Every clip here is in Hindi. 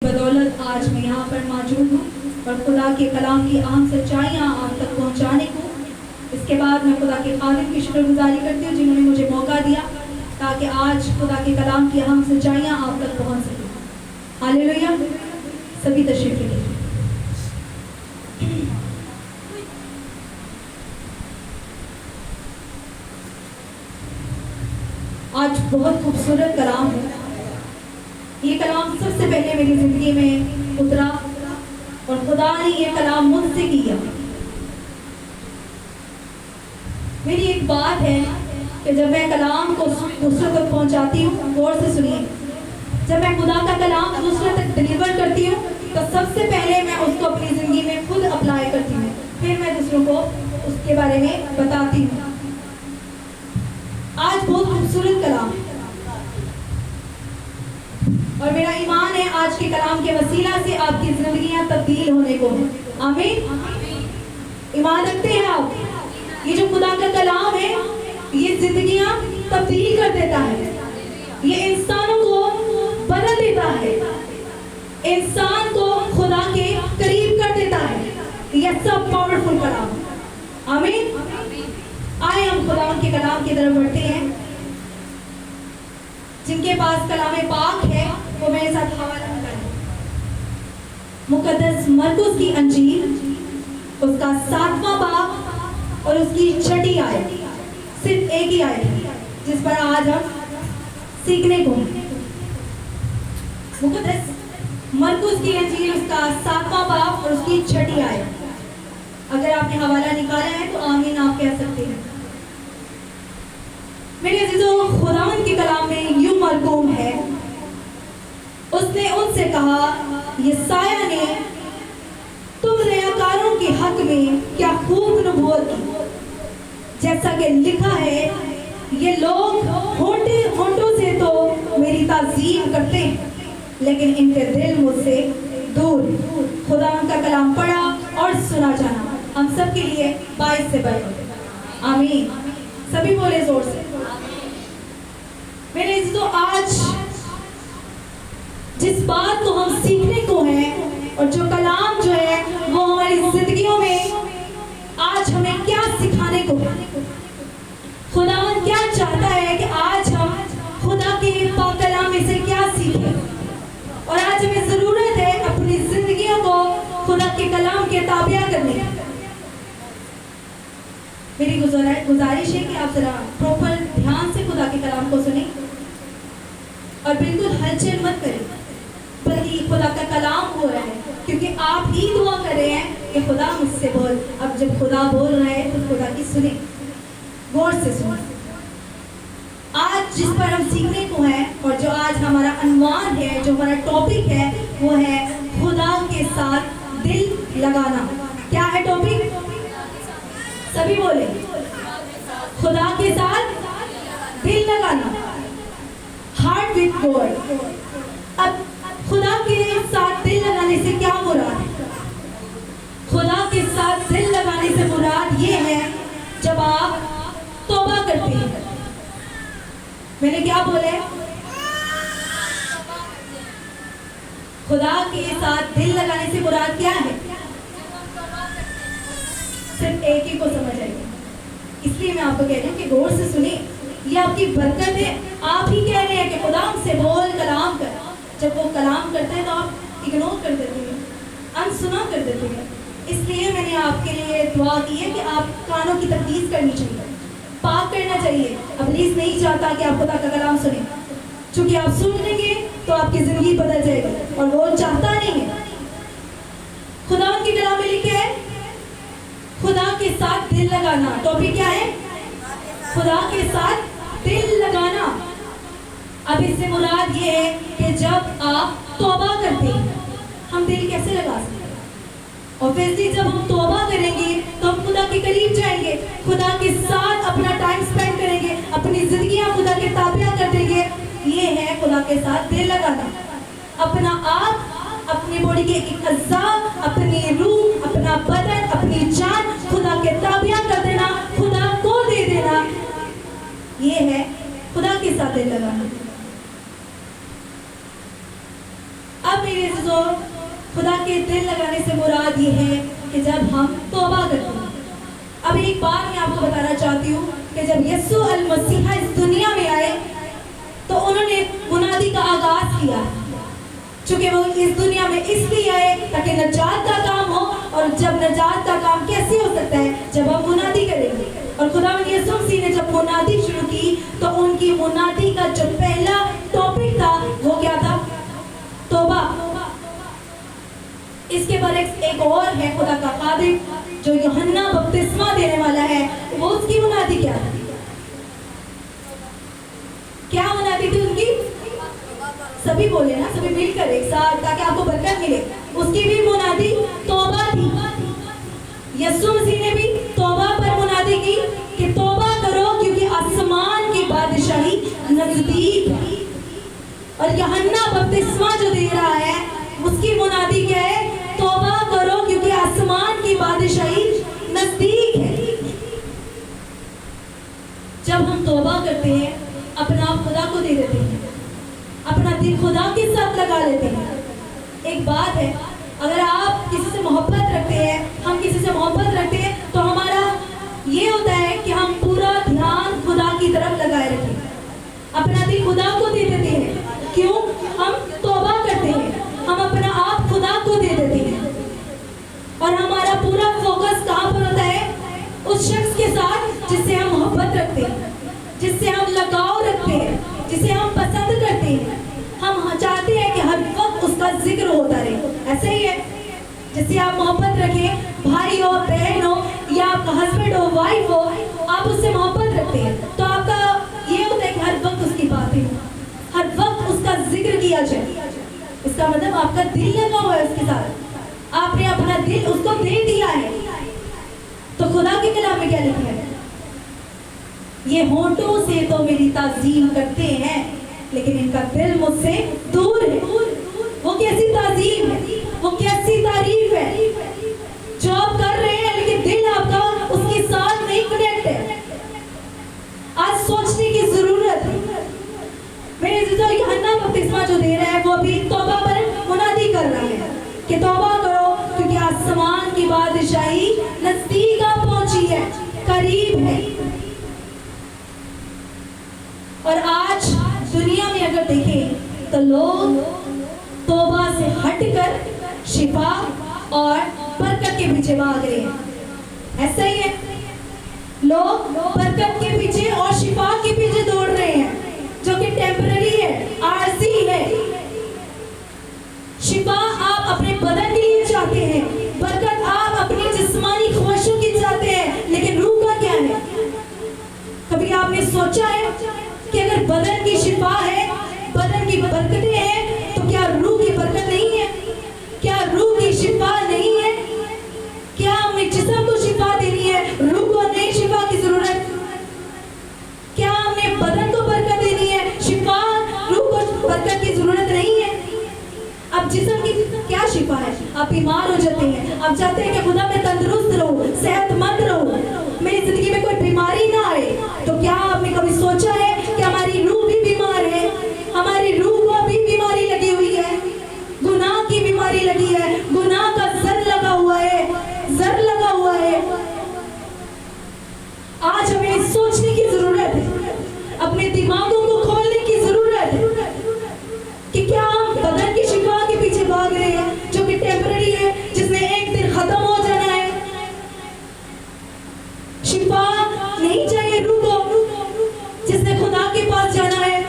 बदौलत आज मैं यहाँ पर मौजूद हूँ और खुदा के कलाम की अहम सच्चाइयाँ आप तक पहुँचाने को। इसके बाद मैं खुदा के खादिम की शुक्रगुजारी करती हूँ जिन्होंने मुझे मौका दिया ताकि आज खुदा के कलाम की अहम सच्चाइयाँ आप तक पहुँच सकें। हालेलुया। सभी तशरीफ लीजिए। आज बहुत खूबसूरत कलाम है। ये कलाम सबसे पहले मेरी ज़िंदगी में उतरा और खुदा ने ये कलाम मुझसे किया। मेरी एक बात है कि जब मैं कलाम को दूसरों तक पहुंचाती हूँ, गौर से सुनिए, जब मैं खुदा का कलाम दूसरों तक डिलीवर करती हूँ तो सबसे पहले मैं उसको अपनी ज़िंदगी में खुद अप्लाई करती हूँ, फिर मैं दूसरों को उसके बारे में बताती हूँ। आज बहुत खूबसूरत कलाम है और मेरा ईमान है आज के कलाम के वसीला से आपकी जिंदगियां तब्दील होने को है। आमीन। ईमान रखते हैं आप? ये जो खुदा का कलाम है ये जिंदगियां तब्दील कर देता है, ये इंसानों को बदल देता है, इंसान को खुदा के करीब कर देता है। ये सब पावरफुल कलाम। आमीन। आए हम खुदा के कलाम की तरफ बढ़ते हैं। जिनके पास कलाम पाक है वो मेरे साथ हवाला करें। मुकद्दस मरकुस की अंजील उसका 7वां बाब और उसकी 6ठी आयत, सिर्फ एक ही आयत है जिस पर आज हम सीखने को। मुकद्दस मरकुस की अंजील उसका 7वां बाब और उसकी 6ठी आयत। अगर आपने हवाला निकाला है तो आमीन आप कह सकते हैं। मेरे अज़ीज़ों, खुदावंद के कलाम में यूं मरकूम है, उसने उनसे कहा, यशायाह ने तुम रियाकारों के हक में क्या खूब नबूवत की, जैसा कि लिखा है, ये लोग होंठों से तो मेरी ताज़ीम करते हैं लेकिन इनके दिल मुझसे दूर। खुदावंद का कलाम पढ़ा और सुना जाना हम सब के लिए बाइस से बढ़। आमीन। सभी बोले जोर से। मेरे अज़ीज़ों, आज जिस बात को हम सीखने को है और जो कलाम जो है वो हमारी जिंदगियों में आज हमें क्या सिखाने को है, खुदावंद क्या चाहता है कि आज हम खुदा के पाक कलाम में से क्या सीखें। और आज हमें जरूरत है अपनी जिंदगियों को खुदा के कलाम के ताबिया करने की। मेरी गुजारिश है कि आप जरा प्रॉपर ध्यान से खुदा के कलाम को सुने और बिल्कुल हलचल मत करें, बल्कि खुदा का कलाम हो रहा है क्योंकि आप ही दुआ कर रहे हैं कि खुदा मुझसे बोल। अब जब खुदा बोल रहा है तो खुदा की सुने, गौर से सुने। आज जिस पर हम सीखने को है और जो आज हमारा अनवान है, जो हमारा टॉपिक है, वो है खुदा के साथ दिल लगाना। क्या है टॉपिक? सभी बोले, खुदा के साथ दिल लगाना, हार्ट विद गॉड। अब खुदा के साथ दिल लगाने से क्या मुराद है? खुदा के साथ दिल लगाने से मुराद ये है जब आप तौबा करते हैं। मैंने क्या बोले? खुदा के साथ दिल लगाने से मुराद क्या है? सिर्फ एक ही को समझ आएगी, इसलिए मैं आपको कह रही हूँ कि गौर से सुनिए, ये आपकी बरकत है। आप ही कह रहे हैं कि खुदा से बोल, कलाम कर। जब वो कलाम करते हैं तो आप इग्नोर कर देते हैं, अनसुना कर देते हैं। इसलिए मैंने आपके लिए दुआ की है कि आप कानों की तफ्तीश करनी चाहिए, पाक करना चाहिए। इब्लीस नहीं चाहता कि आप खुदा का कलाम सुने, क्योंकि आप सुन लेंगे तो आपकी जिंदगी बदल जाएगी और वो चाहता नहीं है। खुदा के कलाम में लिखा है खुदा के साथ दिल लगाना। टॉपिक क्या है? खुदा के साथ दिल लगाना। अब इससे मुराद ये है कि जब आप तौबा करते हैं, हम दिल कैसे लगा सकते हैं? ऑब्वियसली जब हम तौबा करेंगे तो हम खुदा के करीब जाएंगे, खुदा के साथ अपना टाइम स्पेंड करेंगे, अपनी जिंदगियां खुदा के ताबिया कर देंगे। ये है खुदा के साथ दिल लगाना। अपना आप, अपनी बॉडी के एक अज़्ज़ा, अपनी रूह, अपना बदन, अपनी जान खुदा के ताबिया कर देना, खुदा को दे देना। ये है खुदा के साथ दिल लगाना। अब मेरे अज़ीज़ों, खुदा के दिल लगाने से मुराद ये है कि जब हम तौबा करते हैं। अब एक बात मैं आपको बताना चाहती हूँ कि जब यीशु अल मसीह इस दुनिया में आए तो उन्होंने मुनादी का आगाज किया, चूँकि वो इस दुनिया में इसलिए आए ताकि नजात का काम हो। और जब नजात का काम कैसे हो सकता है? जब हम मुनादी करेंगे। और खुदावंद यीशु मसीह ने जब मुनादी शुरू की तो उनकी मुनादी का जो पहला टॉपिक था वो क्या था? तौबा। इसके बाद एक और है खुदा का खादिम जो यूहन्ना बपतिस्मा देने वाला है, वो उसकी मुनादी क्या थी? क्या मुनादी थी उनकी? सभी बोले ना, सभी मिलकर एक साथ, ताकि आपको बरकत मिले। उसकी भी मुनादी तौबा थी। यीशु मसीह ने भी तौबा पर मुनादी की कि तौबा करो क्योंकि आसमान की बादशाही नजदीक है। और यूहन्ना बपतिस्मा जो दे रहा है उसकी मुनादी क्या है? तौबा करो क्योंकि आसमान की बादशाही नजदीक है। जब हम तौबा करते हैं, अपना आप खुदा को दे देते हैं, अपना दिल खुदा के साथ लगा लेते हैं। एक बात है, अगर आप किसी से मोहब्बत रखते हैं, हम किसी से मोहब्बत रखते हैं, तो हमारा ये होता है कि हम पूरा ध्यान खुदा की तरफ लगाए रखें, अपना दिल खुदा को दे देते हैं। क्यों? हम तौबा करते हैं, हम अपना आप खुदा को दे देते हैं और हमारा पूरा फोकस कहाँ पर होता है? उस शख्स के साथ जिससे हम मोहब्बत रखते हैं, जिससे हम लगाव रखते हैं, जिसे हम पसंद करते हैं। हम चाहते हैं कि हर वक्त उसका जिक्र होता रहे। ऐसे ही है, जिससे आप मोहब्बत रखें, भाई हो, बहन हो, या आपका हस्बैंड हो, वाइफ हो, आप उससे मोहब्बत रखते हैं तो आपका ये होता है कि हर वक्त उसकी बातें हो, हर वक्त उसका जिक्र किया जाए। इसका मतलब आपका दिल लगा हुआ है उसके साथ, आपने अपना दिल उसको दे दिया है। तो खुदा के कलाम में क्या लिखा है? ये होंठों से तो मेरी ताज़ीम करते हैं लेकिन इनका दिल मुझसे दूर है। वो कैसी ताज़ीम है, वो कैसी तारीफ है जो आप कर रहे हैं, लेकिन दिल आपका उसके साथ नहीं कनेक्ट है। आज सोचने की जरूरत है। मेरे अज़ीज़ों, यूहन्ना बपतिस्मा जो दे रहा है वो भी तौबा पर मुनादी कर रहा है कि तौबा करो क्योंकि आसमान की बादशाही नजदीक आ पहुंची है, करीब है। और आज दुनिया में अगर देखें तो लोग तौबा से हटकर शिफा और बरकत के पीछे भाग रहे हैं। ऐसा ही है, लोग बरकत के पीछे और शिफा के पीछे दौड़ रहे हैं जो कि टेम्पररी है, आरजी है। शिफा आप अपने बदन के लिए चाहते हैं, बरकत आप अपनी जिस्मानी ख्वाहिशों की चाहते हैं, लेकिन रूह का क्या है? कभी आपने सोचा है कि अगर बदन की शिफा है, बदन की बरकतें हैं, तो क्या रूह की बरकत नहीं है? क्या रूह की शिफा नहीं है? क्या हमें जिस्म को शिफा देनी है, रूह को नहीं शिफा की जरूरत? क्या हमें बदन को बरकत देनी है, शिफा रूह को बरकत की जरूरत नहीं है? अब जिस्म की क्या शिफा है? आप बीमार हो जाते हैं, आप चाहते हैं कि खुदा मैं तंदुरुस्त रहूं, सेहतमंद रहूं, मेरी जिंदगी में कोई बीमारी ना आए। तो क्या आपने कभी सोचा है कि हमारी रूह भी बीमार है, हमारी रूह को भी बीमारी लगी हुई है, गुनाह की बीमारी लगी है, गुनाह का जर लगा हुआ है, जर लगा हुआ है। आज हमें सोचने की जरूरत है, अपने दिमागों को खोलने की जरूरत है कि क्या हम बदन की शिफा के पीछे भाग रहे हैं जो कि टेम्पररी है, जिसने एक दिन खत्म हो जाना है। शिफा नहीं चाहिए रूह को, जिसने खुदा के पास जाना है।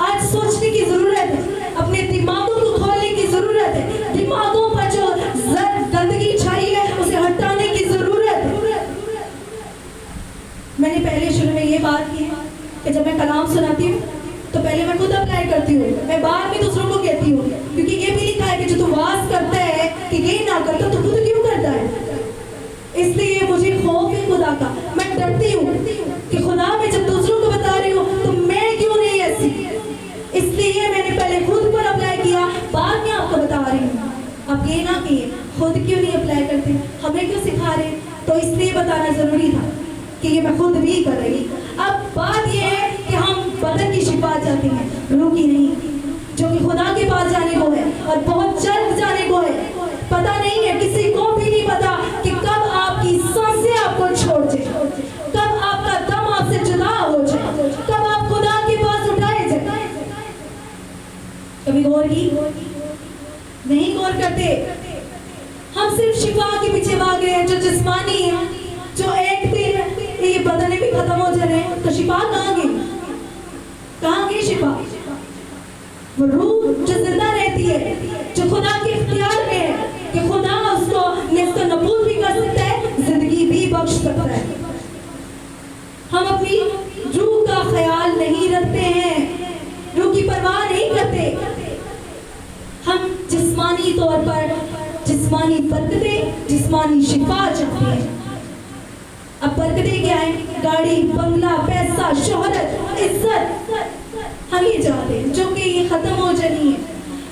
आज सोचने की जरूरत है, अपने दिमागों को खोलने की जरूरत है, दिमागों पर जो गंदगी छाई है उसे हटाने की जरूरत है। मैंने पहले शुरू में ये बात की है कि जब मैं कलाम सुनाती हूँ तो पहले मैं खुद अप्लाई करती हूँ, मैं बाद में दूसरों को कहती हूँ, क्योंकि ये भी लिखा है कि जो तू वास करता है कि ये ना करता तो खुद क्यों करता है। इसलिए मुझे खौफ है खुदा का, मैं डरती हूँ कि खुदा मैं जब दूसरों को बता रही हूँ तो मैं क्यों नहीं ऐसी। इसलिए मैंने पहले खुद पर अप्लाई किया, बाद में आपको बता रही हूँ। अब ये ना कि खुद क्यों नहीं अप्लाई करते, हमें क्यों सिखा रहे, तो इसलिए बताना जरूरी था कि ये मैं खुद भी कर रही। अब बात ये है कि हम बदन की शिफा चाहते हैं, रूह की नहीं, जो कि खुदा के पास कभी गौर की? नहीं गौर करते। हम सिर्फ शिफा के पीछे भाग रहे हैं जो जिस्मानी है, जो एक दिन ये बदन भी खत्म हो जाए तो शिफा कहाँ गई? कहाँ गई शिफा? वो रूह जो जिंदा रहती है, जो खुदा के इख्तियार में है कि खुदा उसको नेस्तो नबूद भी कर सकता है, जिंदगी भी बख्श सकता है। हम अपनी रूह का ख्याल नहीं रखते हैं, रूह की परवाह नहीं करते। हम जिस्मानी तौर पर जिस्मानी बरकतें, जिस्मानी शिफा चाहते हैं। अब बरकतें क्या है? गाड़ी, बंगला, पैसा, शोहरत, इज्जत, हम ये चाहते हैं जो कि ये खत्म हो जानी है।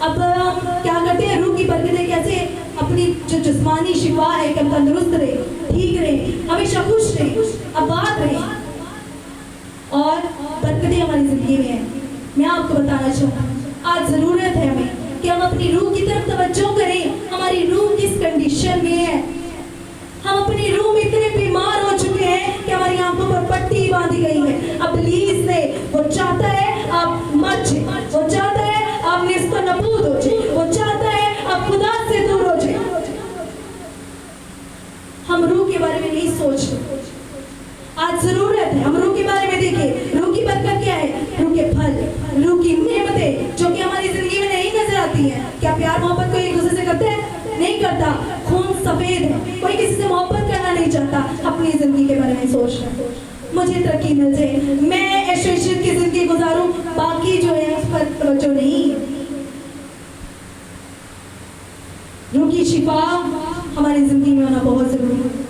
अब हम क्या करते हैं? रूह की बरकतें कैसे? अपनी जो जिस्मानी शिफा है कि हम तंदुरुस्त रहे, ठीक रहे, हमेशा खुश रहे, आबाद रहे, और बरकतें हमारी जिंदगी में है। मैं आपको बताना चाहूँगा, आज ज़रूरत है हमें कि हम अपनी रूह की तरफ तवज्जो करें। हमारी रूह किस कंडीशन में है? हम अपनी रूह में इतने बीमार हो चुके हैं कि हमारी आंखों पर पट्टी बांधी गई है। अब इब्लीस ने, वो चाहता है आप मर जाए, वो चाहता है आप नेस्तो नबूद हो जाए, वो चाहता है आप खुदा से दूर हो जाए। हम रूह के बारे में नहीं सोचते। आज जरूरत है हम रूह के बारे में देखें। रूह की बरकत क्या है? रूह के फल, रूह की नेमतें जो कि हमारी जिंदगी में नहीं नजर आती हैं। क्या प्यार मोहब्बत कोई एक दूसरे से करते हैं? नहीं करता। खून सफेद है, कोई किसी से मोहब्बत करना नहीं चाहता। अपनी जिंदगी के बारे में सोच रहा है, मुझे तरक्की मिल जाए, मैं ऐशो इश्क की जिंदगी गुजारूं, बाकी जो है उस पर तवज्जो नहीं। रूह की शिफा हमारी जिंदगी में होना बहुत जरूरी है।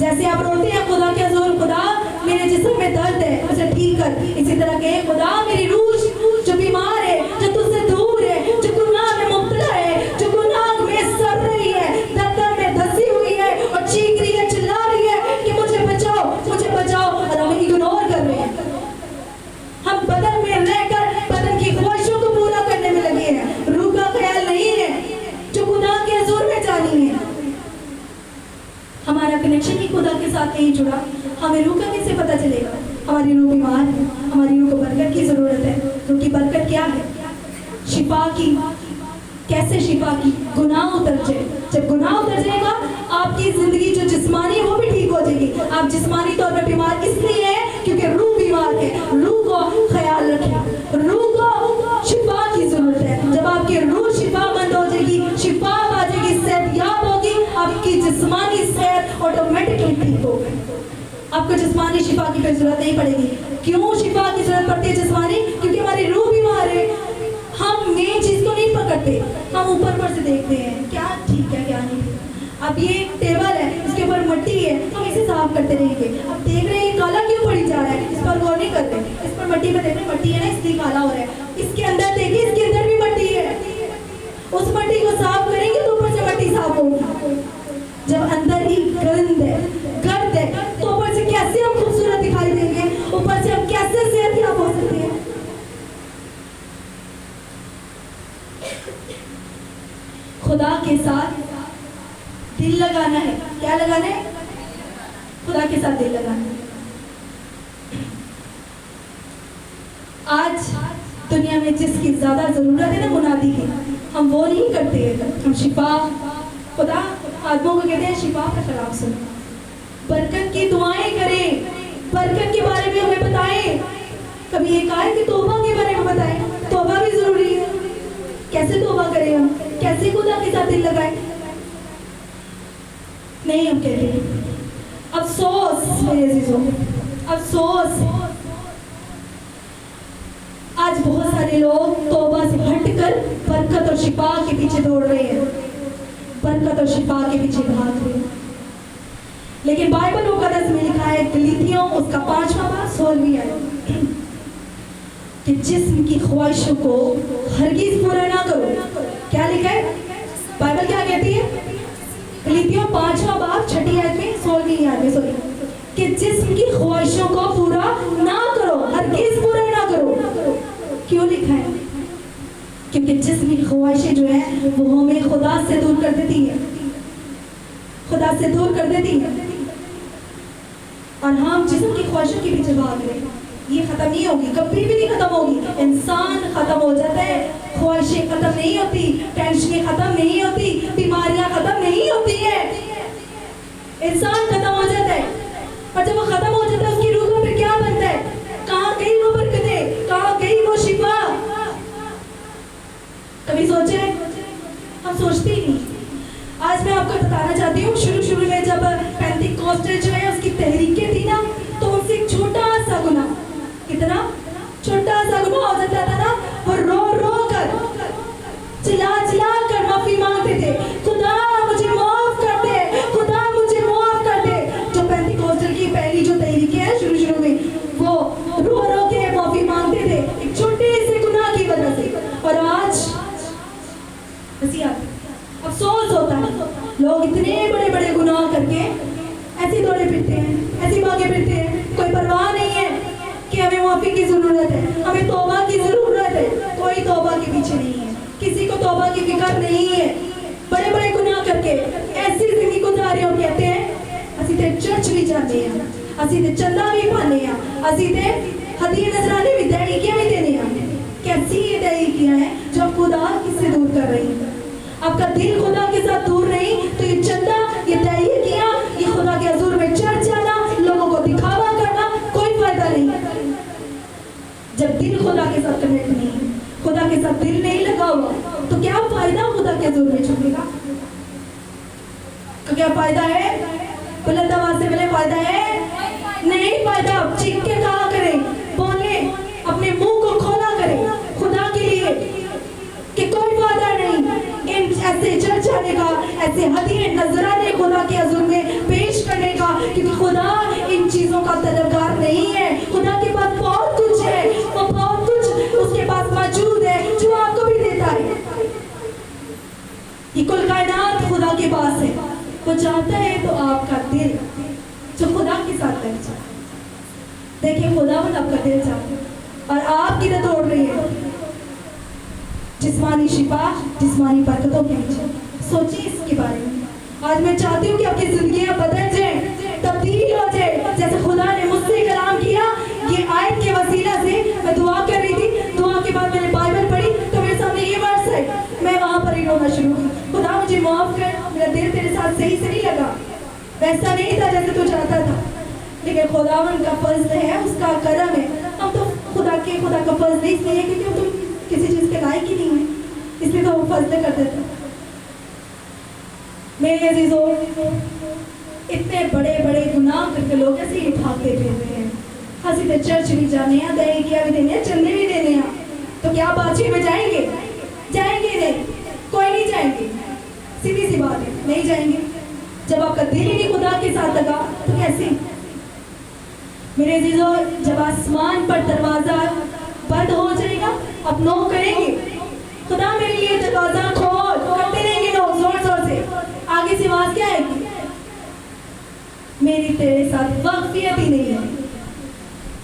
जैसे आप रोते हैं खुदा के हुजूर, खुदा मेरे जिस्म में दर्द है, उसे ठीक कर, इसी तरह कहे खुदा मेरी रूह जो बीमार है, जो तुझसे दूर है, जो गुनाह में मुब्तला है, जो गुनाह में सड़ रही है, दर्द में धंसी हुई है और चीख रही है, चिल्ला रही है कि मुझे बचाओ, मुझे बचाओ, और हम इग्नोर कर रहे हैं। हम बदन में रहकर बदन की ख्वाहिशों को पूरा करने में लगे हैं। रूह का ख्याल नहीं है जो खुदा के हुजूर में जानी है। हमारा कनेक्शन ही खुदा के साथ नहीं जुड़ा, हमें रूह का कैसे पता चलेगा? हमारी रूह बीमार है, हमारी रूह को बरकत की जरूरत है। रूह की बरकत क्या है? शिफा की। कैसे शिफा की? गुनाह उतर जाए। जब गुनाह उतर जाएगा आपकी जिंदगी जो जिस्मानी है वो भी ठीक हो जाएगी। आप जिस्मानी तौर पर बीमार इसलिए है क्योंकि रूह बीमार है। रूह को ख्याल रखें, रूह को शिफा की जरूरत है। जब आपकी रूह शिफामंद हो जाएगी, शिफा आ जाएगी, सेहतयाब होगी, आपकी जिस्मानी सेहत ऑटोमेटिकली ठीक होगी। आपको जिस्मानी शिफा की कोई जरूरत नहीं पड़ेगी। क्यों शिफा की जरूरत पड़ती है जिस्मानी? क्योंकि हमारी रूह बीमार है। हम मेन चीज को नहीं पकड़ते, हम ऊपर से देखते हैं क्या ठीक है क्या नहीं। अब ये टेबल है, इसके ऊपर मिट्टी है, हम इसे साफ करते रहेंगे। अब देख रहे हैं काला क्यों पड़ी जा रहा है, इस पर गौर नहीं करते। इस पर मिट्टी में देख रहे मट्टी है ना, इसलिए काला हो रहा है। इसके अंदर देखिए, इसके अंदर भी मिट्टी है। उस मिट्टी को साफ करेंगे तो ऊपर से मिट्टी साफ होगी। जब अंदर ही गंद है, गर्द है, तो ऊपर से कैसे हम खूबसूरत दिखाई देंगे? ऊपर से हम कैसे सेहतयाब हो सकते हैं? खुदा के साथ दिल लगाना है। क्या लगाना है? खुदा के साथ दिल लगाना है। आज दुनिया में जिसकी ज्यादा जरूरत है ना मुनादी की, हम वो नहीं करते हैं। हम शिफा, खुदा आदमों को कहते हैं शिफा का कलाम सुनो, बरकत की दुआएं करें, बरकत के बारे में हमें बताएं। कभी एक आए कि तौबा के बारे में बताएं। तौबा भी जरूरी है। कैसे तौबा करें हम? कैसे खुदा के साथ दिल लगाएं? नहीं हम कहते हैं। अफसोस मेरे अजीजों, अफसोस आज बहुत सारे लोग तौबा से हटकर बरकत और शिफा के पीछे दौड़ रहे हैं, बरकत और शिफा के पीछे भाग रहे हैं। लेकिन बाइबल मुकद्दस में लिखा है गलीतियों उसका 5वां बाब 16वीं आयत कि जिस्म की ख्वाहिशों को हरगिज पूरा ना करो। क्या लिखा है? बाइबल क्या कहती है? गलीतियों 5वां बाब 6वीं आयत में 16वीं आयत में सॉरी कि जिस्म की ख्वाहिशों को पूरा ना करो, हरगिज पूरा ना करो। क्यों लिखा है? क्योंकि जिस्म की ख्वाहिशें जो है वो हमें खुदा से दूर कर देती है, खुदा से दूर कर देती है। और हम जिस्म की ख्वाहिशों के पीछे भाग रहे हैं। ये खत्म नहीं होगी, कभी भी नहीं खत्म होगी। इंसान खत्म हो जाता है, ख्वाहिशें खत्म नहीं होती, टेंशनें खत्म नहीं होती, बीमारियां खत्म नहीं होती है। इंसान खत्म हो जाता है, और जब वो खत्म हो जाता है उसकी रूह का फिर क्या बनता है? कहाँ गई वो बरकतें, कहाँ गई वो शिफा? कभी सोचे? हम सोचते ही नहीं। आज मैं आपको बताना चाहती हूँ, शुरू में जब पेंटिकॉस्टल जो है उसकी तहरीकें थी ना, तो उनसे एक छोटा सा गुनाह, कितना छोटा सा गुनाह हो जाता था ना, वो रो कर चिल्ला कर माफी मांगते थे, खुदा मुझे माफ कर दे, खुदा मुझे माफ कर दे। जो पेंटिकॉस्टल की पहली जो तहरीकें हैं शुरू में, वो रो के माफी मांगते थे एक छोटे से गुनाह की वजह से। और आज अफसोस होता है, लोग इतने बड़े गुनाह करके ऐसे दौड़े फिरते हैं, ऐसे भागे फिरते हैं, कोई परवाह नहीं है कि हमें माफी की जरूरत है, हमें तौबा की जरूरत है। कोई तौबा के पीछे नहीं है, किसी को तौबा की फिक्र नहीं है। बड़े गुनाह करके ऐसी जिंदगी गुजारे और कहते हैं असी ते चर्च भी जाते हैं, असी ते चंदा भी पाने हैं, असी ते हदीये नजराने भी दईकियां भी देने हैं। कैसी ये दईकियां हैं जो खुदा किससे दूर कर रही है? आपका दिल खुदा के साथ दूर नहीं तो ये चंदा, ये दईकियां, ये खुदा के हुजूर में चर्च जाना, लोगों को दिखावा करना कोई फायदा नहीं। जब दिल खुदा के साथ कनेक्ट नहीं, खुदा के साथ दिल नहीं लगा हुआ, तो क्या फायदा खुदा के हुजूर में झुकने का? तो क्या फायदा है? बुलंद आवाज से बोले फायदा है? नहीं फायदा। चीख के कहा करें, बोले, अपने मुंह को खोला करें खुदा के लिए कि कोई फायदा नहीं इन ऐसे चर्च जाने का, ऐसे हदीये नजराने खुदा के हुजूर में पेश करने का, क्योंकि खुदा इन चीजों का तलबगार नहीं है। खुदा के पास बहुत कुछ है, वो बहुत कुछ उसके पास मौजूद है जो आपको भी देता है। ये कुल कायनात खुदा के पास है, वो चाहता है तो आपका दिल जो खुदा के साथ लग जाए। देखिए खुदावंद आपका दिल चाहता है और आप किधर दौड़ रही है? जिस्मानी शिफा, जिस्मानी बरकतों के पीछे। सोचिए इसके बारे में। आज मैं चाहती हूँ कि आपकी जिंदगियां बदल जाए, तब्दील हो जाए, जैसे खुदा ने मुझसे कलाम किया। ये आयत के वसीला से मैं दुआ कर रही थी, दुआ के बाद मैंने बाइबल पढ़ी तो मेरे सामने ये वर्स है, मैं वहां पर ही रोना शुरू की। खुदा मुझे माफ कर, मेरा दिल तेरे साथ सही से नहीं लगा, वैसा नहीं था जैसे तू चाहता था, लेकिन खुदावंद का फजल है, उसका करम है। हम तो खुदा का फजल इसलिए है क्योंकि तुम किसी चीज के लायक ही नहीं है, इसलिए तो वो फजल कर देते। मेरे अजीजों, इतने बड़े गुनाह करके लोग ऐसे ही भागते फिरते हैं। हंसी तो चर्च भी जाने हैं, दहीकियां भी देने हैं, चंदे भी देने हैं, तो क्या बादशाही में जाएंगे? नहीं, कोई नहीं जाएंगे। सीधी सी बात है, नहीं जाएंगे। जब आपका दिल ही नहीं खुदा के साथ लगा तो कैसे? मेरे अजीजों, जब आसमान पर दरवाजा बंद हो जाएगा, अब नो करेंगे, खुदा मेरे लिए दरवाजा खोल, करते रहेंगे लोग जोर से। आगे से आवाज क्या आएगी? मेरी तेरे साथ वाकफियत ही नहीं है।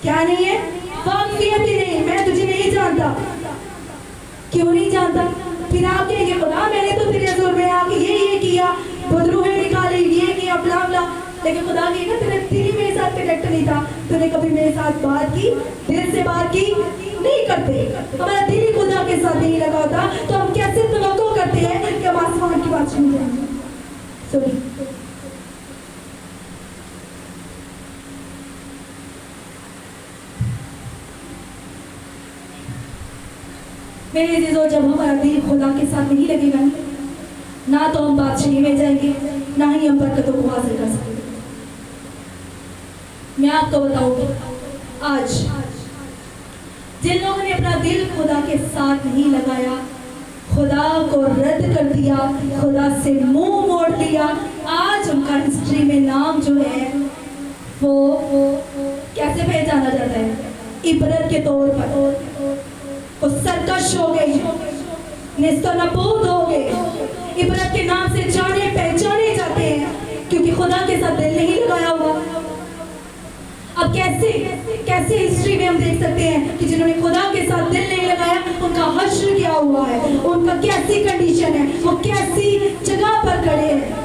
क्या नहीं है? वाकफियत ही नहीं। मैं तुझे नहीं जानता। क्यों नहीं जानता? फिर आप कहेंगे खुदा मैंने तो तेरे हुजूर में आके ये किया, बदरूहें निकाली, ये किया, बला। लेकिन खुदा कहेगा तेरा दिल मेरे साथ कनेक्ट नहीं था, तूने कभी मेरे साथ बात की, दिल से बात की नहीं करते। हमारा दिल ही खुदा के साथ नहीं लगा होता तो हम कैसे तवक्को करते हैं कि हम आसमान की बात सुन जाएंगे? सॉरी, मेरे अजीजों, जब हमारा दिल खुदा के साथ नहीं लगेगा ना तो हम बादशाही में जाएंगे, ना ही हम बरकतों को हासिल कर सकेंगे। मैं आपको बताऊंगी, आज जिन लोगों ने अपना दिल खुदा के साथ नहीं लगाया, खुदा को रद्द कर दिया, खुदा से मुंह मोड़ लिया, आज उनका हिस्ट्री में नाम जो है वो कैसे पहचाना जाता है? इबरत के तौर पर। वो सरकश हो गए, निस्तनबूद हो गए, इबरत के नाम से जाने पहचाने जाते हैं क्योंकि खुदा के साथ दिल नहीं लगाया हुआ। अब कैसे हिस्ट्री में हम देख सकते हैं कि जिन्होंने खुदा के साथ दिल नहीं लगाया उनका हश्र क्या हुआ है, उनका कैसी कंडीशन है, वो कैसी जगह पर खड़े हैं।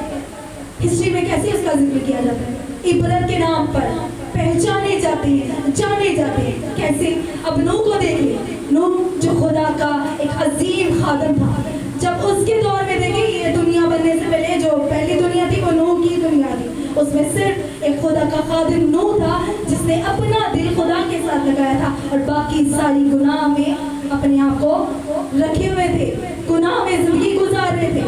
हिस्ट्री में कैसे उसका जिक्र किया जाता है? इबरत के नाम पर पहचाने जाते हैं, जाने जाते हैं। कैसे? अब नूह को देखिए, नूह जो खुदा का एक अजीम आदम था। जब उसके दौर में देखें, ये दुनिया बनने से पहले जो पहली दुनिया थी वो नूह की दुनिया थी। उसमें सिर्फ एक खुदा का खादिम नूह था जिसने अपना दिल खुदा के साथ लगाया था और बाकी सारी गुनाह में अपने आप को रखे हुए थे, गुनाह में जिंदगी गुजार रहे थे।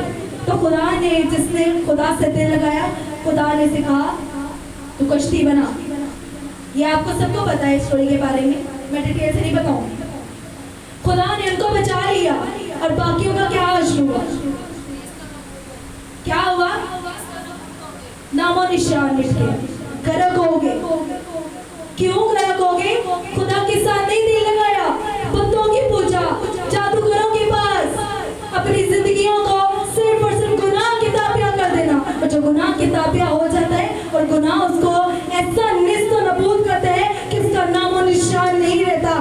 तो खुदा ने, जिसने खुदा से दिल लगाया, खुदा ने से कहा तू कश्ती बना। ये आपको सबको पता है स्टोरी के बारे में, मैं डिटेल से नहीं बताऊंगी। खुदा ने उनको बचा लिया और बाकियों का क्या हाल हुआ? क्या हुआ? नामो निशान मिट गए, गर्क हो गए। क्यों गर्क हो गए? खुदा के साथ नहीं दिल लगाया, बुतों की पूजा, जादूगरों के पास अपनी जिंदगियों को सिर्फ और सिर्फ गुनाह की ताबिया कर देना। और जो गुनाह की ताबिया हो जाता है और गुनाह उसको ऐसा निस्त और नबूद करता है कि उसका नामो निशान नहीं रहता।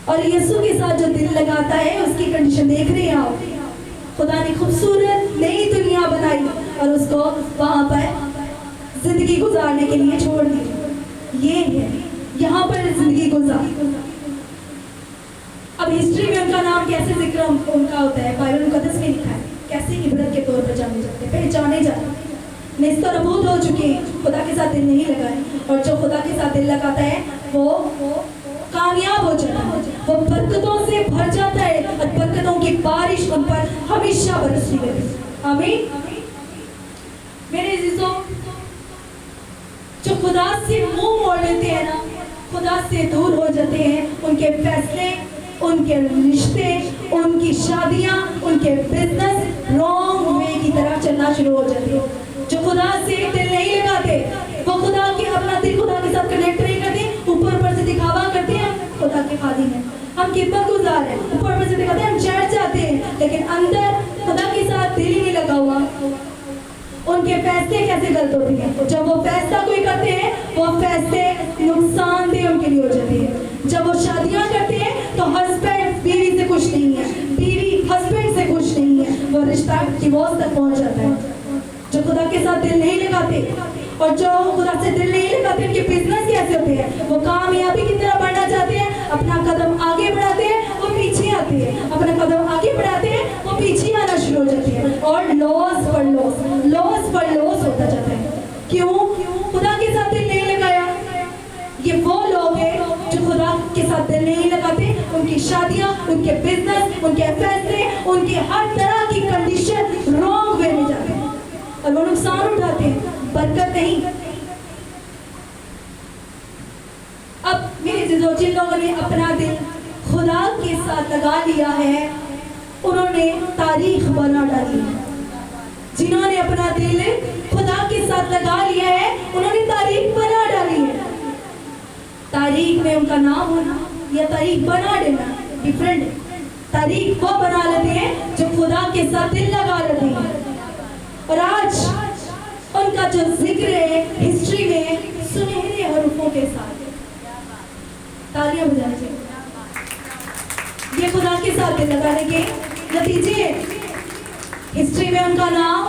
और यीशु के साथ जो दिल लगाता है उसकी कंडीशन देख रहे हैं आप। खुदा ने खूबसूरत नई दुनिया बनाई और उसको वहां पर जिंदगी गुजारने के लिए छोड़ दी। ये है यहाँ पर जिंदगी गुजार। अब हिस्ट्री में उनका नाम कैसे जिक्र उनका होता है, बाइबल मुकद्दस में लिखा है, कैसे इबरत के तौर पर जाने जाते हैं, पहचाने जाते हैं। निस्त और नबूद हो चुके हैं, खुदा के साथ दिल नहीं लगाए। और जो खुदा के साथ दिल लगाता है वो कामयाब हो जाता है, वो बरकतों से भर जाता है और बरकतों की बारिश उन पर हमेशा बरसती है। आमीन। मेरे अजीजों, जो खुदा से मुंह मोड़ लेते हैं ना, खुदा से दूर हो जाते हैं, उनके फैसले, उनके रिश्ते, उनकी शादियां, उनके बिजनेस रॉन्ग वे की तरफ चलना शुरू हो जाते हैं। जो खुदा से दिल नहीं लगाते, वो खुदा के अपना दिल खुदा के साथ कनेक्ट नहीं करते, ऊपर से दिखावा करते हैं खुदा के खादिम हैं, हम खिदमत गुजार हैं, ऊपर से दिखाते हैं हम चढ़ जाते हैं, लेकिन अंदर खुदा के साथ दिल ही नहीं लगा हुआ। उनके फैसले कैसे गलत होते हैं? जब वो फैसला कोई करते हैं वो फैसले नुकसानदेह उनके लिए हो जाते हैं। जब वो शादियां करते हैं तो हस्बैंड बीवी से खुश नहीं है, बीवी हस्बैंड से खुश नहीं है, वो रिश्ता डिवोर्स तक पहुंच जाता है। जो खुदा के साथ दिल नहीं लगाते और जो खुदा से दिल नहीं लगाते, उनके बिजनेस कैसे होते हैं? वो कामयाबी की तरफ बढ़ना चाहते हैं, अपना कदम आगे बढ़ाते हैं, वो पीछे आते हैं, अपना कदम आगे बढ़ाते हैं, वो पीछे आना शुरू हो जाते हैं और लॉस पर लॉस होता जाता है। क्यों? खुदा के साथ दिल नहीं लगाया। ये वो लोग हैं जो खुदा के साथ दिल नहीं लगाते, उनकी शादियां, उनके बिजनेस, उनके फैसले, उनके हर तरह की कंडीशन रॉन्ग वे में जाते हैं और वो नुकसान उठाते हैं, बरकत नहीं। अब मेरे जिन लोगों ने अपना दिल खुदा के साथ लगा लिया है, उन्होंने तारीख बना डाली है। जिन्होंने अपना दिल खुदा के साथ लगा लिया है, उन्होंने तारीख बना डाली है। तारीख में उनका नाम होना या तारीख बना देना डिफरेंट है। तारीख वो बना लेते हैं जो खुदा के साथ दिल लगा लेते हैं। और आज उनका जो जिक्र है हिस्ट्री में सुनहरे हरूफों के साथ, तालियां बजानी चाहिए। ये खुदा के साथ दिल लगाने के नतीजे, हिस्ट्री में उनका नाम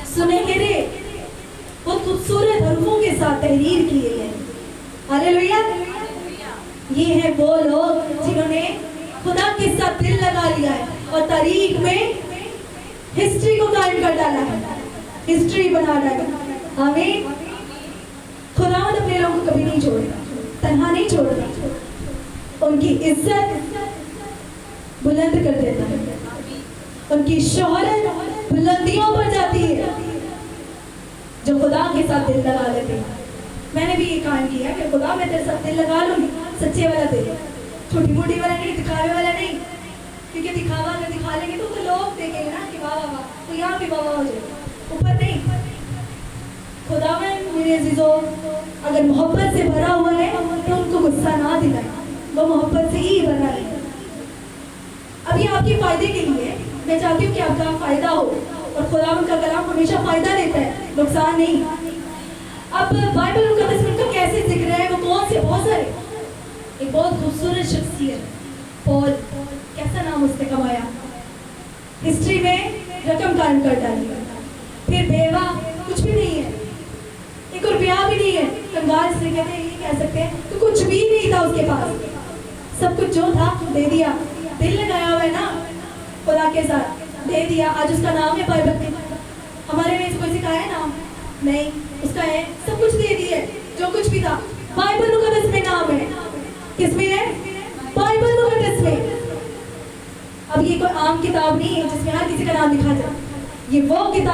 सुनहरे, बहुत खूबसूरत हरूफों के साथ तहरीर किए गए। हालेलुया। ये है वो लोग जिन्होंने खुदा के साथ दिल लगा लिया है और तारीख में हिस्ट्री को कायम कर डाला है, हिस्ट्री बना डाला। आमीन। खुदावंद अपने लोगों को कभी नहीं छोड़ता, तन्हा नहीं छोड़ता, उनकी इज्जत बुलंद कर देता है, उनकी शोहरत बुलंदियों पर जाती है जो खुदा के साथ दिल लगा लेते हैं। मैंने भी ये काम किया कि खुदा मैं तेरे साथ दिल लगा लूंगी, सच्चे वाला दिल, छोटी मोटी वाला नहीं, दिखावे वाला नहीं, क्योंकि दिखावा अगर दिखा लेंगे तो लोग देखेंगे ना कि वाह वाह, तो यहाँ पे वाह हो जाएगा, ऊपर नहीं। खुदा में मेरे अजीजों अगर मोहब्बत से भरा हुआ है तो उनको गुस्सा ना दिलाए, वो मोहब्बत से ही भरा है। अभी आपके फायदे के लिए मैं चाहती हूँ कि आपका फायदा हो और खुदा का कलाम हमेशा फायदा देता है, नुकसान नहीं। अब बाइबल मुकद्दस में तो कैसे जिक्र है, वो कौन से? बहुत सारे। एक बहुत खूबसूरत शख्सियत पॉल, कैसा नाम उसने कमाया, हिस्ट्री में रकम कायम कर डाली, फिर बेवा, कुछ भी नहीं है, एक रुपया भी नहीं है, कंगाल से कहते हैं, ये कह सकते हैं, तो कुछ भी नहीं था उसके पास, सब कुछ जो था दे दिया। दिल लगाया हुआ है ना खुदा के साथ, दे दिया। आज उसका नाम है बाइबल में। हमारे में कोई सिखाया है नाम नहीं, उसका है, सब कुछ दे दिए जो कुछ भी था। बाइबल मुकद्दस में नाम है, किसमें है? बाइबल मुकद्दस में। अब ये कोई आम किताब नहीं है जिसमें हर किसी का नाम लिखा जाए, ये वो किताब